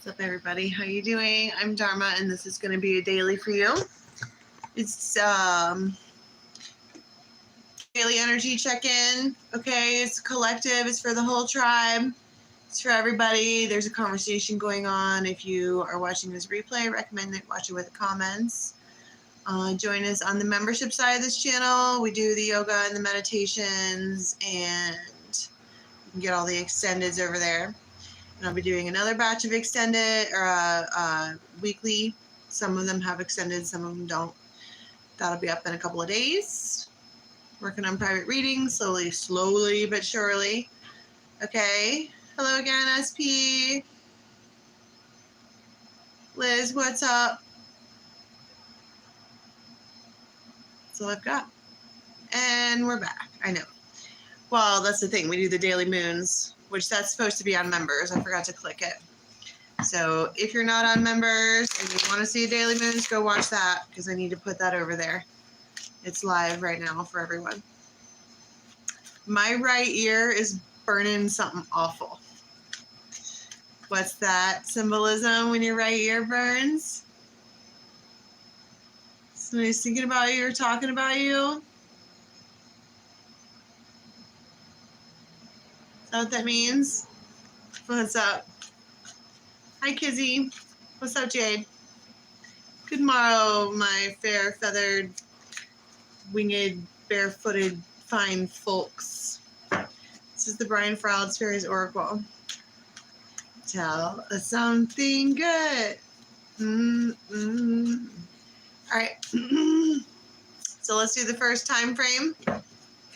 What's up, everybody? How you doing? I'm Dharma, and this is going to be a daily for you. It's daily energy check-in. Okay, it's collective. It's for the whole tribe. It's for everybody. There's a conversation going on. If you are watching this replay, I recommend that you watch it with the comments. Join us on the membership side of this channel. We do the yoga and the meditations, and you can get all the extendeds over there. And I'll be doing another batch of extended or weekly. Some of them have extended, some of them don't. That'll be up in a couple of days. Working on private readings, slowly but surely. Okay. Hello again, SP. Liz, what's up? That's all I've got. And we're back. I know. Well, that's the thing. We do the daily moons, which that's supposed to be on members. I forgot to click it. So if you're not on members and you want to see daily moons, go watch that because I need to put that over there. It's live right now for everyone. My right ear is burning something awful. What's that symbolism when your right ear burns? Somebody's thinking about you or talking about you? Is that what that means? What's up? Hi, Kizzy. What's up, Jade? Good morrow, my fair feathered, winged, barefooted, fine folks. This is the Brian Froud's Fairies Oracle. Tell us something good. All right. So let's do the first time frame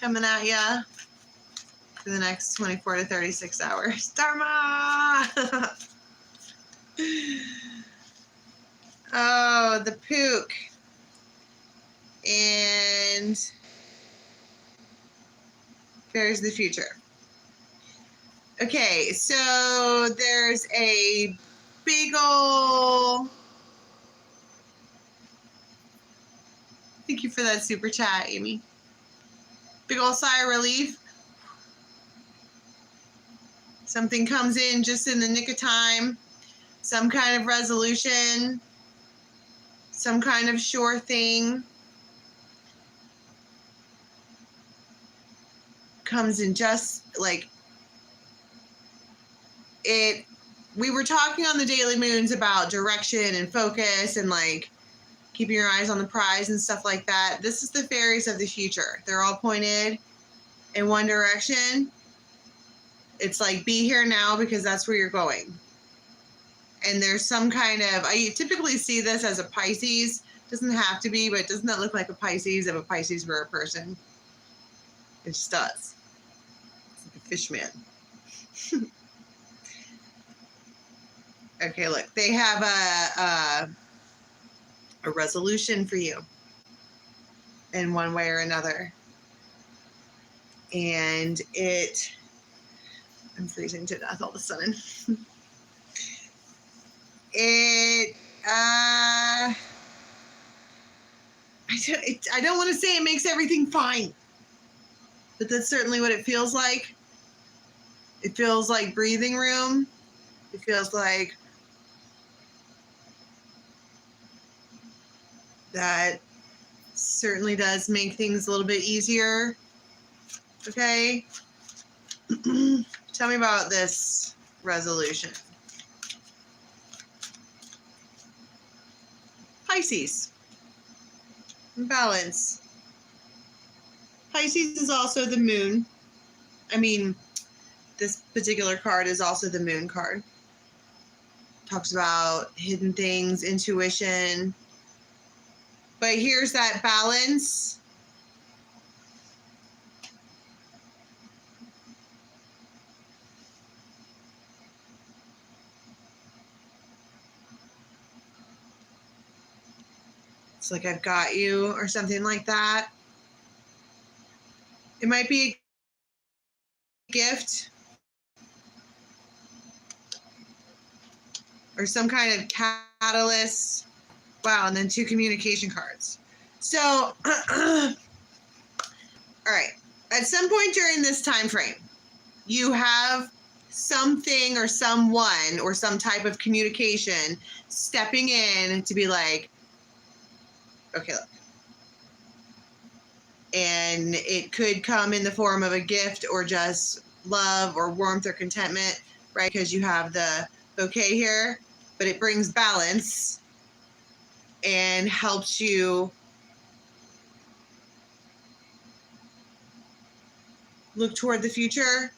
coming at ya for the next 24 to 36 hours. Dharma! Oh, the Pook. And Fairies of the Future. Okay, so there's a big ol'... Thank you for that super chat, Amy. Big ol' sigh of relief. Something comes in just in the nick of time. Some kind of resolution. Some kind of sure thing. Comes in just like it. We were talking on the daily moons about direction and focus and like keeping your eyes on the prize and stuff like that. This is the fairies of the future. They're all pointed in one direction. It's like be here now because that's where you're going. And there's some kind of, I typically see this as a Pisces. Doesn't have to be, but doesn't that look like a Pisces if a Pisces were a person? It just does. It's like a fish man. Okay, look, they have a resolution for you in one way or another. And I'm freezing to death all of a sudden. I don't want to say it makes everything fine, but that's certainly what it feels like. It feels like breathing room. It feels like that certainly does make things a little bit easier. Okay. Tell me about this resolution. Pisces. Balance. Pisces is also the moon. I mean, this particular card is also the moon card. Talks about hidden things, intuition. But here's that balance. It's like I've got you or something like that. It might be a gift or some kind of catalyst. Wow, and then 2 communication cards. So, all right. At some point during this time frame, you have something or someone or some type of communication stepping in to be like, okay, look. And it could come in the form of a gift or just love or warmth or contentment, right? Because you have the bouquet here, but it brings balance and helps you look toward the future.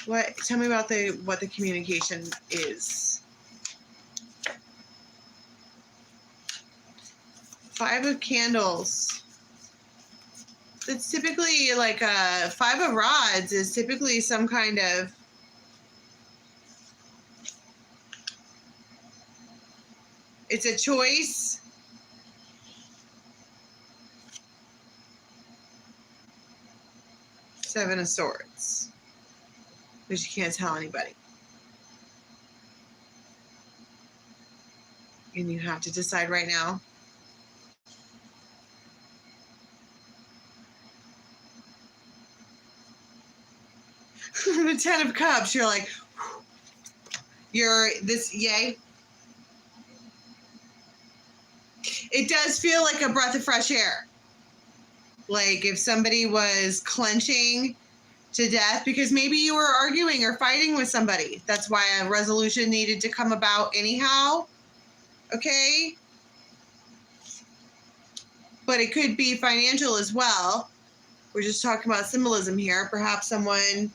What? Tell me about what the communication is. 5 of Candles. It's typically like a 5 of Rods is typically some kind of it's a choice. Seven of Swords, which you can't tell anybody. And you have to decide right now. The 10 of Cups, you're like, yay. It does feel like a breath of fresh air. Like if somebody was clenching to death because maybe you were arguing or fighting with somebody. That's why a resolution needed to come about anyhow. Okay? But it could be financial as well. We're just talking about symbolism here. Perhaps someone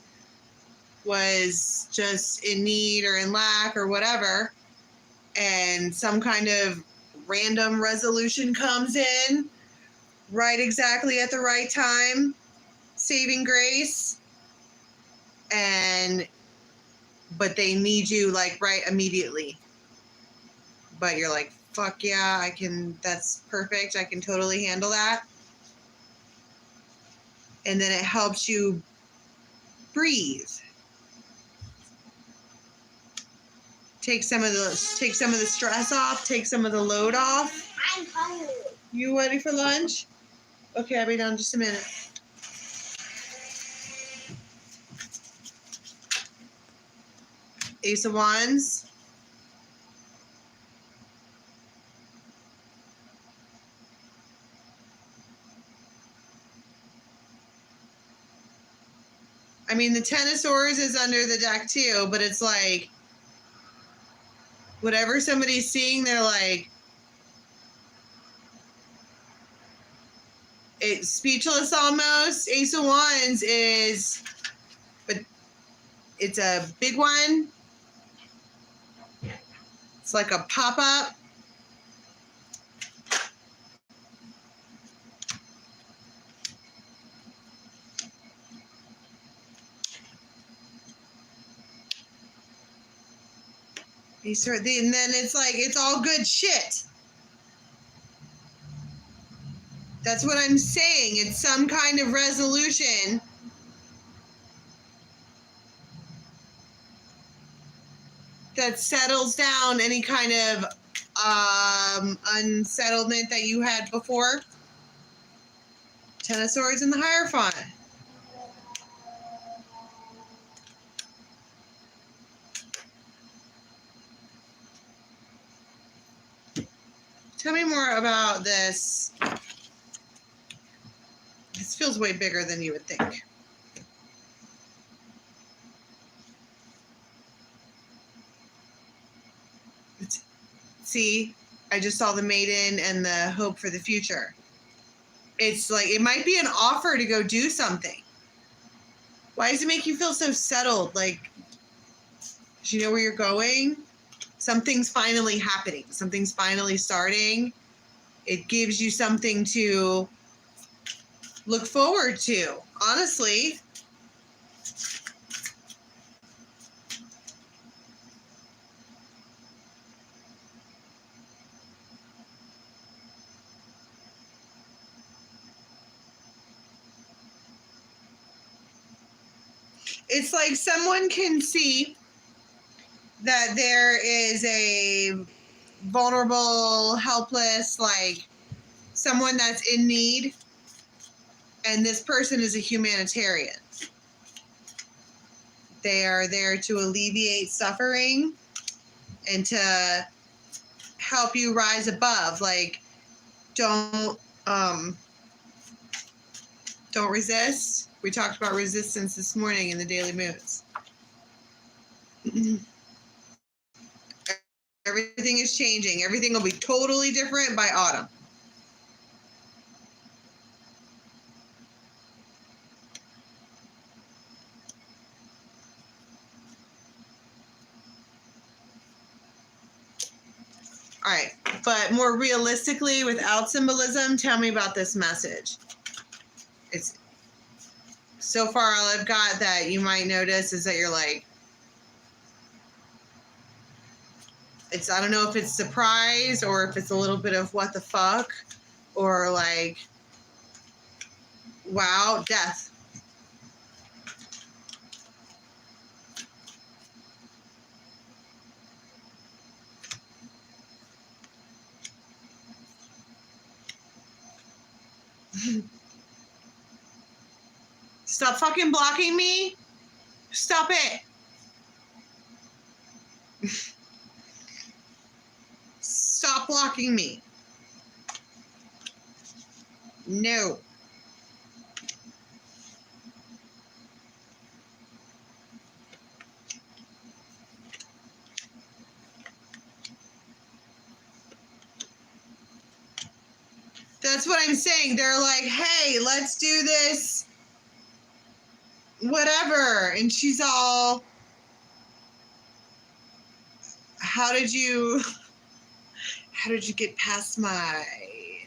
was just in need or in lack or whatever, and some kind of random resolution comes in right exactly at the right time, saving grace, but they need you like right immediately. But you're like, fuck yeah, that's perfect. I can totally handle that. And then it helps you breathe. Take some of the stress off, take some of the load off. I'm hungry. You ready for lunch? Okay, I'll be down in just a minute. Ace of Wands. I mean, the 10 of Swords is under the deck too, but it's like, whatever somebody's seeing, they're like, it's speechless almost. Ace of Wands but it's a big one. It's like a pop-up. And then it's like, it's all good shit. That's what I'm saying. It's some kind of resolution that settles down any kind of unsettlement that you had before. 10 of Swords in the Hierophant. Tell me more about this. This feels way bigger than you would think. See, I just saw the Maiden and the hope for the future. It's like, it might be an offer to go do something. Why does it make you feel so settled? Like, do you know where you're going? Something's finally happening. Something's finally starting. It gives you something to look forward to, honestly. It's like someone can see that there is a vulnerable, helpless, like someone that's in need, And this person is a humanitarian. They are there to alleviate suffering and to help you rise above. Like, don't resist. We talked about resistance this morning in the daily moods. Everything is changing. Everything will be totally different by autumn. All right, but more realistically, without symbolism, tell me about this message. It's so far all I've got that you might notice is that you're like, I don't know if it's surprise or if it's a little bit of what the fuck or like, wow, death. Stop fucking blocking me. Stop it. Stop blocking me. No. That's what I'm saying. They're like, hey, let's do this. Whatever. And she's all, how did you get past my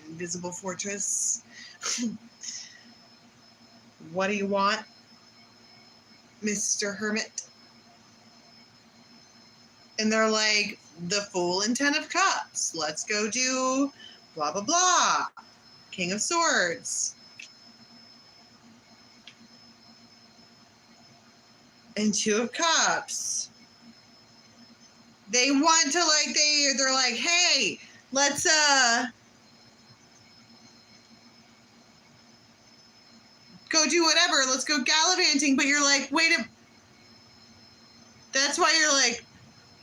invisible fortress? What do you want, Mr. Hermit? And they're like, the Fool and Ten of Cups. Let's go do blah, blah, blah. King of Swords. And Two of Cups. They want to like, they're like, hey, let's go do whatever. Let's go gallivanting. But you're like, wait a, that's why you're like,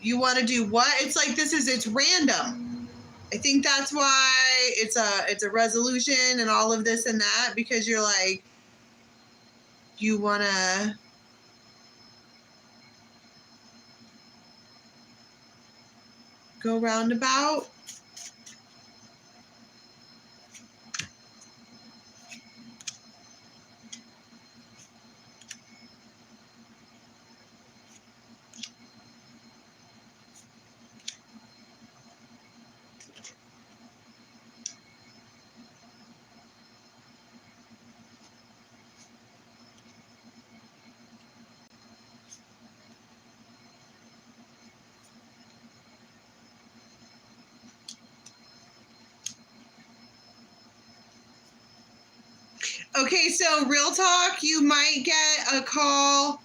you want to do what? It's like, it's random. I think that's why it's a resolution and all of this and that, because you're like, you want to go roundabout. Okay, so real talk, you might get a call.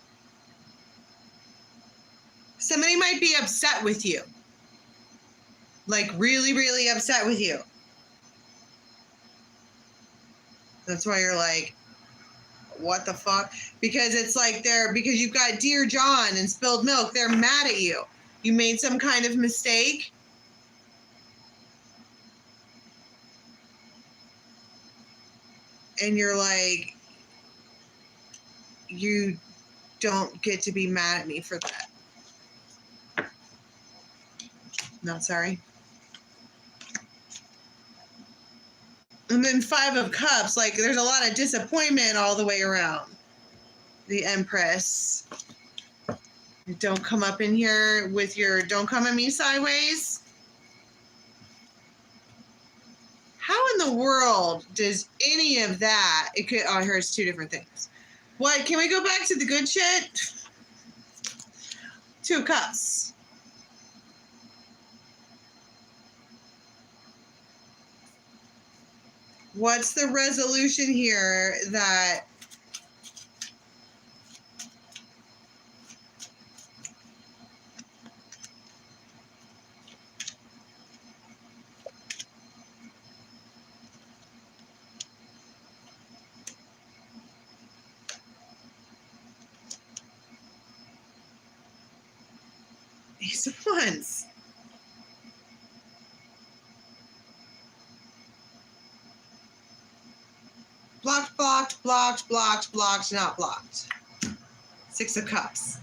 Somebody might be upset with you. Like really, really upset with you. That's why you're like, what the fuck? Because it's like because you've got Dear John and Spilled Milk. They're mad at you. You made some kind of mistake. And you're like, you don't get to be mad at me for that. Not sorry. And then Five of Cups, like there's a lot of disappointment all the way around. The Empress. Don't come up in here with your, don't come at me sideways. How in the world does any of that, it could, oh, here's two different things. What, can we go back to the good shit? Two of Cups. What's the resolution here that Ace of Wands. Blocked, blocked, blocked, blocked, blocked, not blocked. Six of Cups.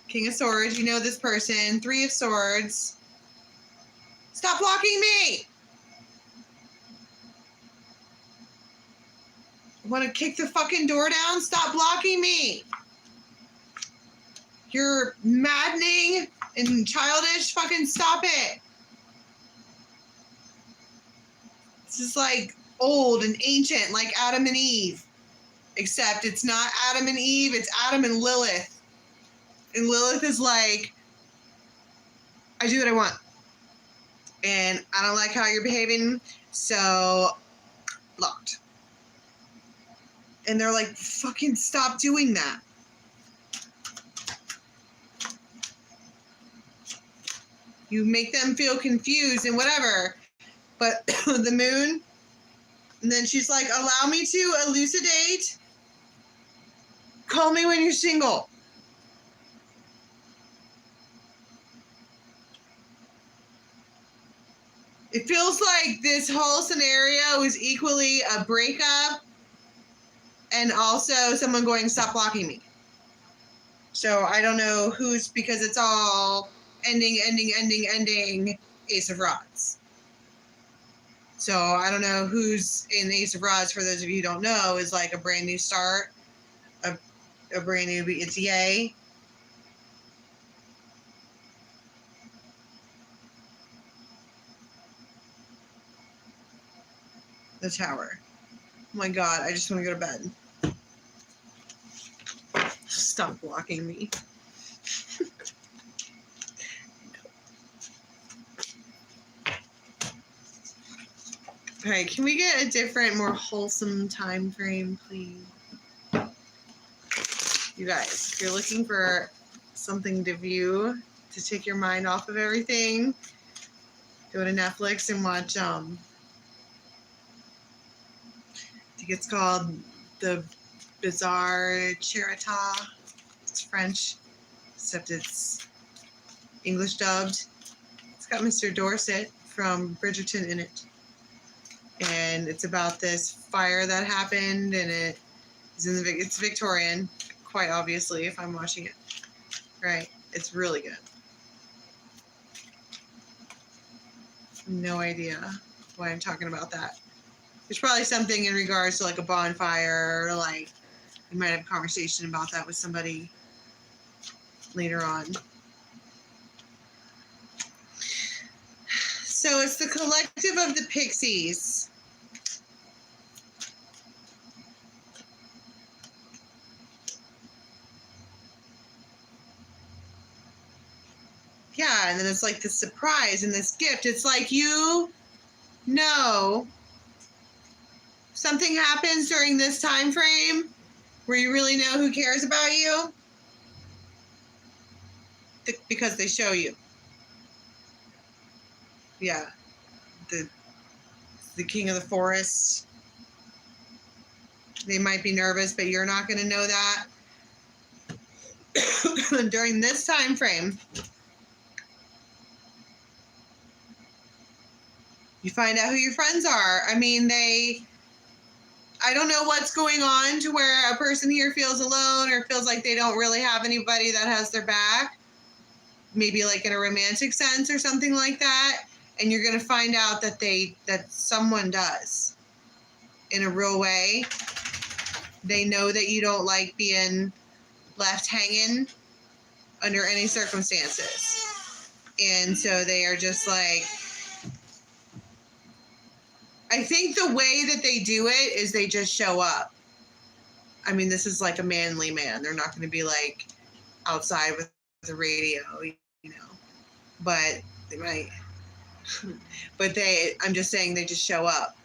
King of Swords, you know this person. Three of Swords. Stop blocking me! Want to kick the fucking door down? Stop blocking me! You're maddening and childish. Fucking stop it. This is like old and ancient, like Adam and Eve. Except it's not Adam and Eve, it's Adam and Lilith. And Lilith is like, I do what I want. And I don't like how you're behaving, so blocked. And they're like, fucking stop doing that. You make them feel confused and whatever. But the moon, and then she's like, allow me to elucidate. Call me when you're single. It feels like this whole scenario is equally a breakup and also someone going, stop blocking me. So I don't know who's, because it's all ending, Ace of Rods. So I don't know who's in Ace of Rods, for those of you who don't know, is like a brand new start, a brand new, it's yay. The Tower. Oh my God, I just want to go to bed. Stop blocking me. All right, can we get a different, more wholesome time frame, please? You guys, if you're looking for something to view to take your mind off of everything, go to Netflix and watch, I think it's called The Bizarre Charita. It's French, except it's English dubbed. It's got Mr. Dorset from Bridgerton in it. And it's about this fire that happened, and it's Victorian, quite obviously, if I'm watching it. Right. It's really good. No idea why I'm talking about that. There's probably something in regards to like a bonfire, or like you might have a conversation about that with somebody later on. So it's the collective of the Pixies. Yeah, and then it's like this surprise and this gift. It's like, you know, something happens during this time frame where you really know who cares about you because they show you. Yeah, the king of the forest. They might be nervous, but you're not going to know that during this time frame. You find out who your friends are. I mean, I don't know what's going on to where a person here feels alone or feels like they don't really have anybody that has their back. Maybe like in a romantic sense or something like that. And you're going to find out that someone does in a real way. They know that you don't like being left hanging under any circumstances. And so they are just like, I think the way that they do it is they just show up. I mean, this is like a manly man. They're not going to be like outside with the radio, you know, but they might. But I'm just saying they just show up.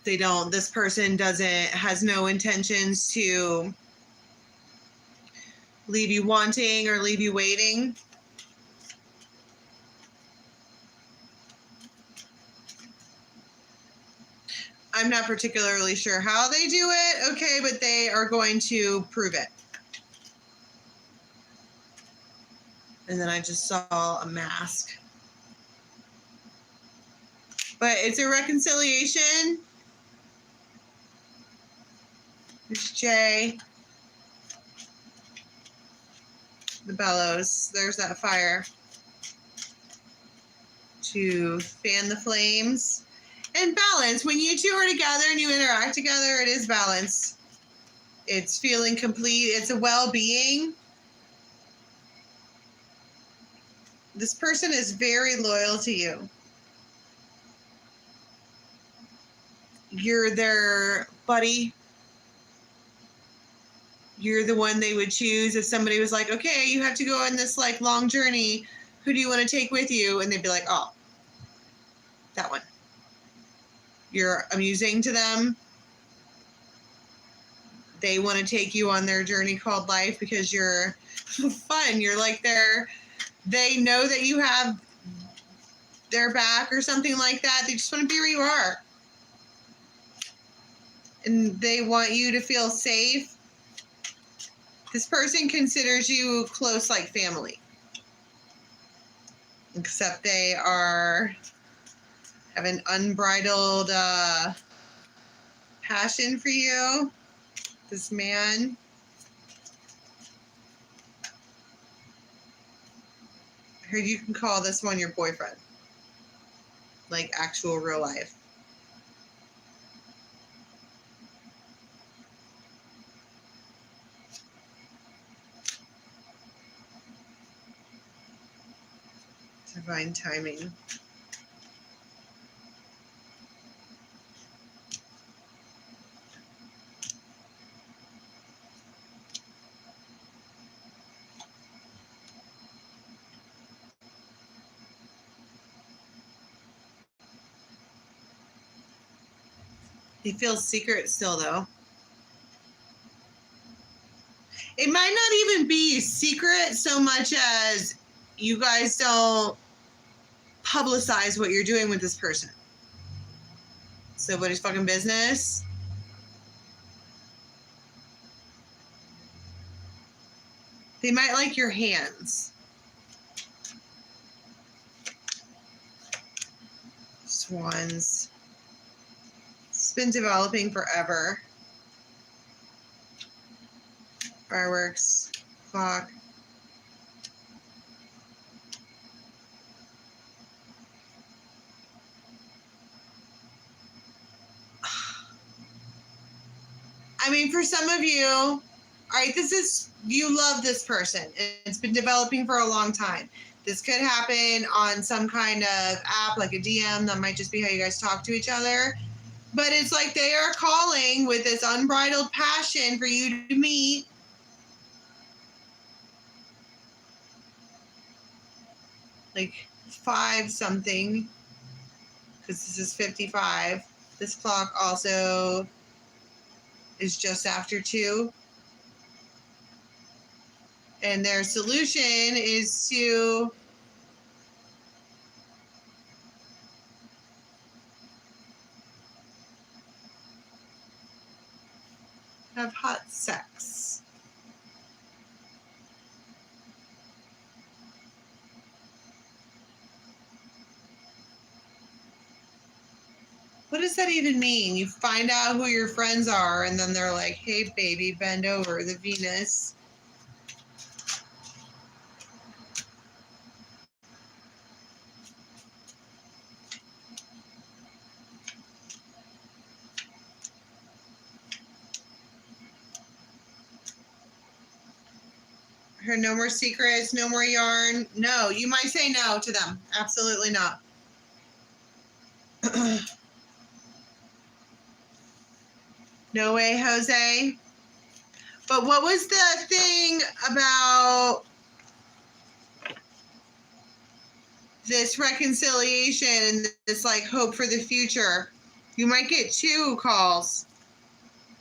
This person has no intentions to leave you wanting or leave you waiting. I'm not particularly sure how they do it, okay, but they are going to prove it. And then I just saw a mask. But it's a reconciliation. There's Jay. The bellows. There's that fire. To fan the flames. And balance. When you two are together and you interact together, it is balance. It's feeling complete. It's a well-being. This person is very loyal to you. You're their buddy. You're the one they would choose if somebody was like, okay, you have to go on this like long journey. Who do you want to take with you? And they'd be like, oh, that one. You're amusing to them. They want to take you on their journey called life because you're fun. You're like they know that you have their back or something like that. They just want to be where you are. And they want you to feel safe. This person considers you close like family. Except they have an unbridled passion for you. This man. I heard you can call this one your boyfriend. Like actual real life. Divine timing. He feels secret still, though. It might not even be secret so much as you guys don't publicize what you're doing with this person. So nobody's fucking business. They might like your hands. Swans. It's been developing forever. Fireworks. Clock. I mean, for some of you, all right, you love this person. It's been developing for a long time. This could happen on some kind of app, like a DM. That might just be how you guys talk to each other. But it's like they are calling with this unbridled passion for you to meet. Like 5 something, because this is 55. This clock also is just after 2. And their solution is to have hot sex. What does that even mean? You find out who your friends are, and then they're like, hey, baby, bend over, the Venus. Her no more secrets, no more yarn. No, you might say no to them. Absolutely not. No way, Jose. But what was the thing about this reconciliation and this like hope for the future? You might get 2 calls.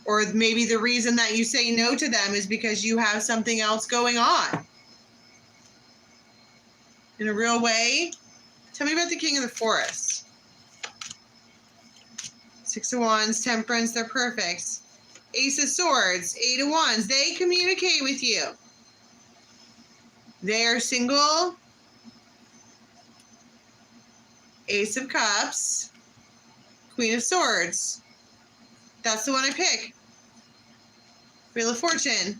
Or maybe the reason that you say no to them is because you have something else going on. In a real way. Tell me about the King of the Forest. Six of Wands, Temperance, they're perfect. Ace of Swords, Eight of Wands, they communicate with you. They are single. Ace of Cups, Queen of Swords. That's the one I pick. Wheel of Fortune.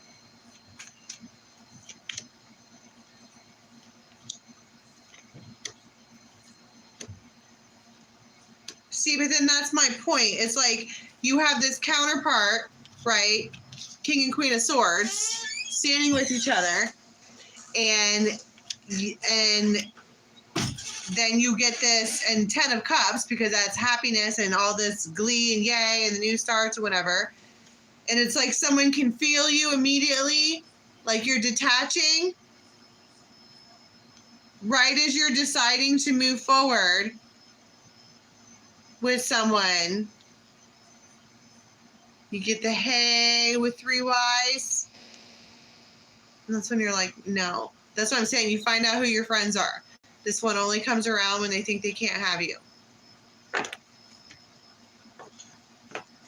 See, but then that's my point. It's like you have this counterpart, right? King and Queen of Swords standing with each other, and then you get this and Ten of Cups, because that's happiness and all this glee and yay and the new starts or whatever. And it's like someone can feel you immediately, like you're detaching right as you're deciding to move forward with someone. You get the hey with three Ys. And that's when you're like, no. That's what I'm saying. You find out who your friends are. This one only comes around when they think they can't have you.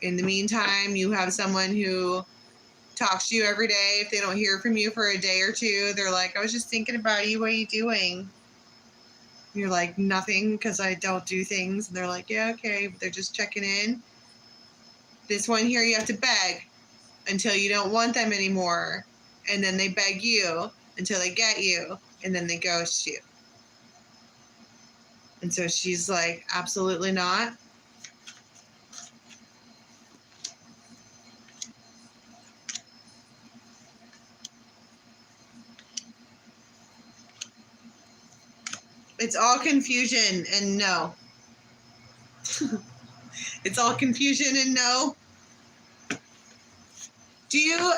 In the meantime, you have someone who talks to you every day. If they don't hear from you for a day or two, they're like, I was just thinking about you. What are you doing? You're like, nothing, because I don't do things. And they're like, yeah, okay. But they're just checking in. This one here, you have to beg until you don't want them anymore. And then they beg you until they get you. And then they ghost you. And so she's like, absolutely not. It's all confusion and no. It's all confusion and no. Do you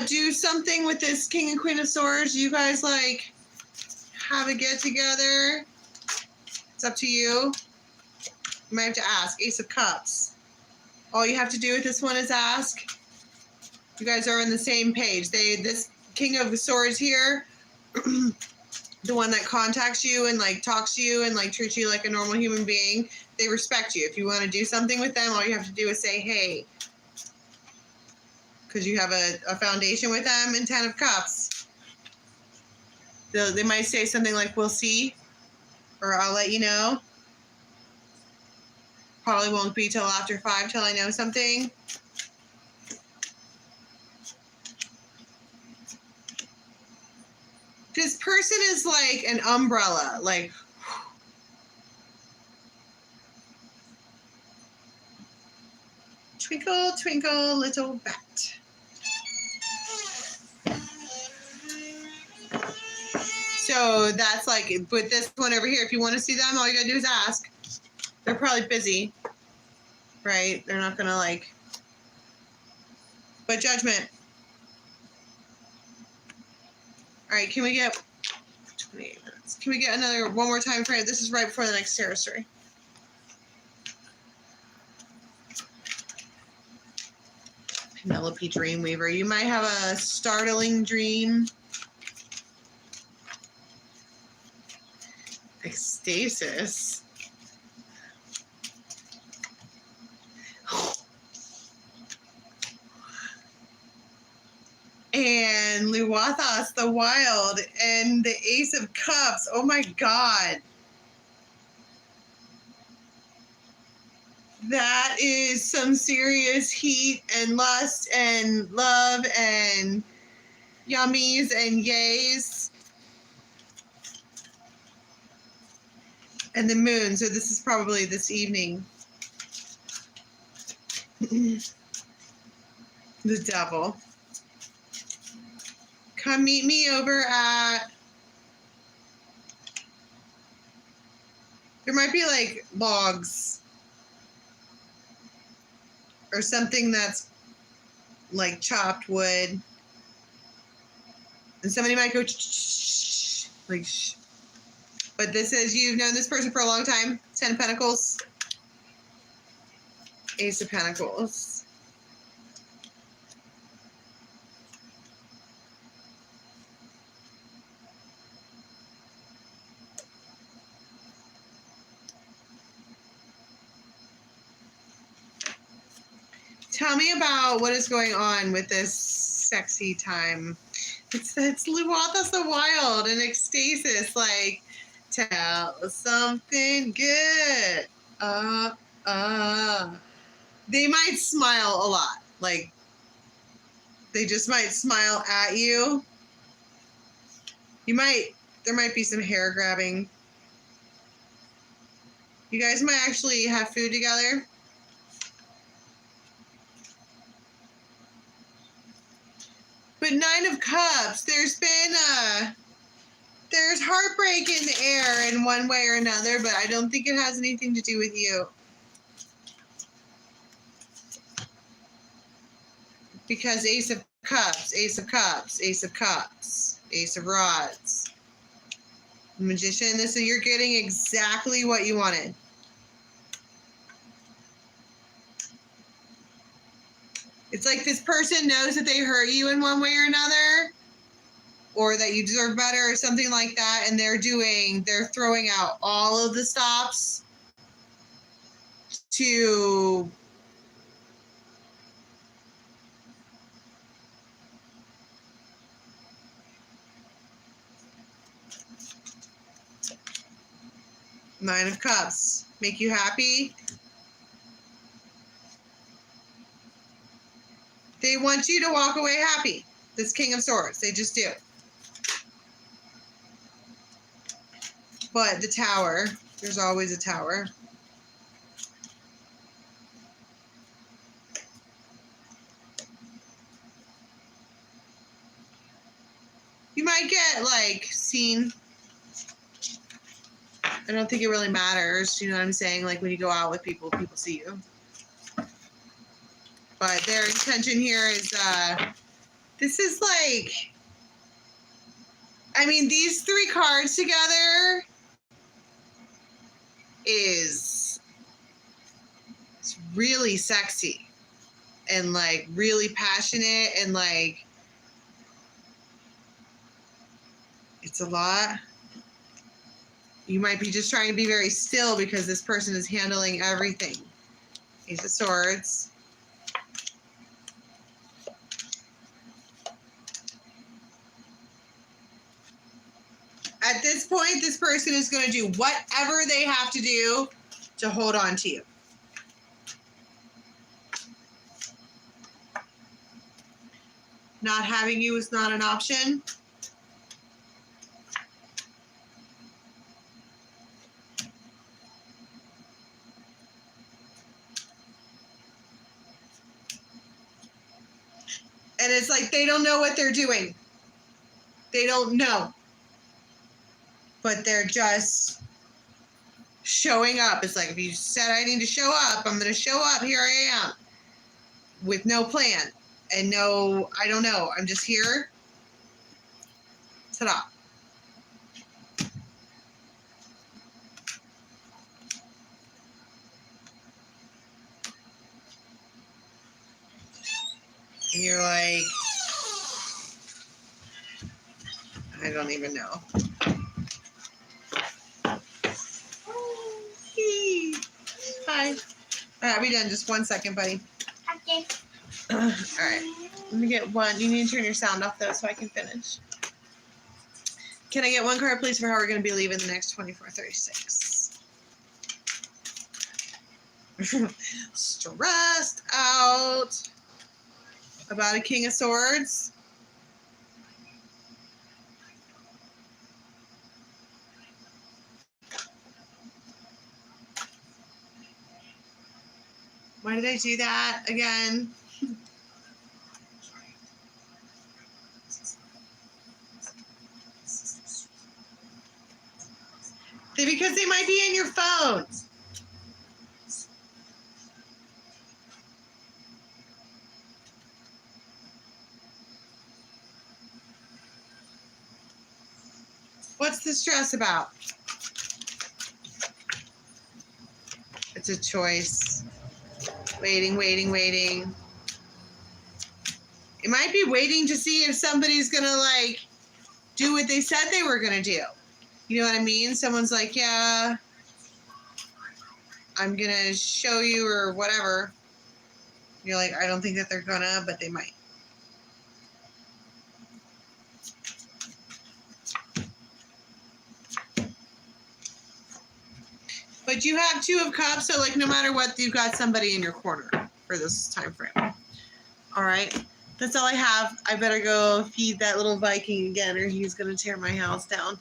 do something with this King and Queen of Swords? You guys like have a get together? It's up to you. You might have to ask. Ace of Cups. All you have to do with this one is ask. You guys are on the same page. This King of Swords here, the one that contacts you and like talks to you and like treats you like a normal human being, they respect you. If you want to do something with them, all you have to do is say, hey, because you have a foundation with them. And Ten of Cups. They might say something like, we'll see, or I'll let you know. Probably won't be till after 5 till I know something. This person is like an umbrella, like, twinkle, twinkle, little bat. So that's like, but this one over here, if you want to see them, all you gotta do is ask. They're probably busy, right? They're not gonna like, but Judgment. All right, can we get 28 minutes? Can we get one more time frame? This is right before the next tarot story. Penelope Dreamweaver. You might have a startling dream. Ecstasis. And Luwathos the Wild and the Ace of Cups. Oh my God. That is some serious heat and lust and love and yummies and yays. And the moon. So this is probably this evening. The devil. Come meet me over at... There might be like logs. Or something that's like chopped wood. And somebody might go like shh. But this is, you've known this person for a long time. 10 of Pentacles. Ace of Pentacles. Tell me about what is going on with this sexy time. It's Luwata so wild and ecstasis. Like, tell us something good. They might smile a lot. Like, they just might smile at you. There might be some hair grabbing. You guys might actually have food together. But Nine of Cups, there's heartbreak in the air in one way or another, but I don't think it has anything to do with you. Because Ace of Cups, Ace of Cups, Ace of Cups, Ace of Rods. Magician, you're getting exactly what you wanted. It's like this person knows that they hurt you in one way or another, or that you deserve better or something like that, and they're throwing out all of the stops to Nine of Cups. Make you happy. They want you to walk away happy. This King of Swords. They just do. But the Tower. There's always a Tower. You might get, like, seen. I don't think it really matters. You know what I'm saying? Like, when you go out with people, people see you. But their intention here is, this is like, I mean, these three cards together it's really sexy and, like, really passionate and, like, it's a lot. You might be just trying to be very still because this person is handling everything. Ace of Swords. At this point, this person is going to do whatever they have to do to hold on to you. Not having you is not an option. And it's like they don't know what they're doing. They don't know. But they're just showing up. It's like, if you said I need to show up, I'm going to show up. Here I am. With no plan. And no, I don't know. I'm just here. Ta-da. And you're like, I don't even know. Hi. All right, we done. Just 1 second, buddy. Okay. All right. Let me get one. You need to turn your sound off, though, so I can finish. Can I get one card, please, for how we're going to be leaving the next 24:36? Stressed out about a King of Swords. Why did I do that again? Because they might be in your phones. What's the stress about? It's a choice. Waiting, waiting, waiting. It might be waiting to see if somebody's going to, like, do what they said they were going to do. You know what I mean? Someone's like, yeah, I'm going to show you or whatever. You're like, I don't think that they're gonna, but they might. But you have Two of Cups, so like no matter what, you've got somebody in your corner for this time frame. All right, that's all I have. I better go feed that little Viking again, or he's gonna tear my house down.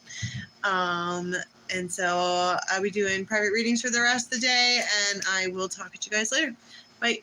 And so I'll be doing private readings for the rest of the day, and I will talk to you guys later. Bye.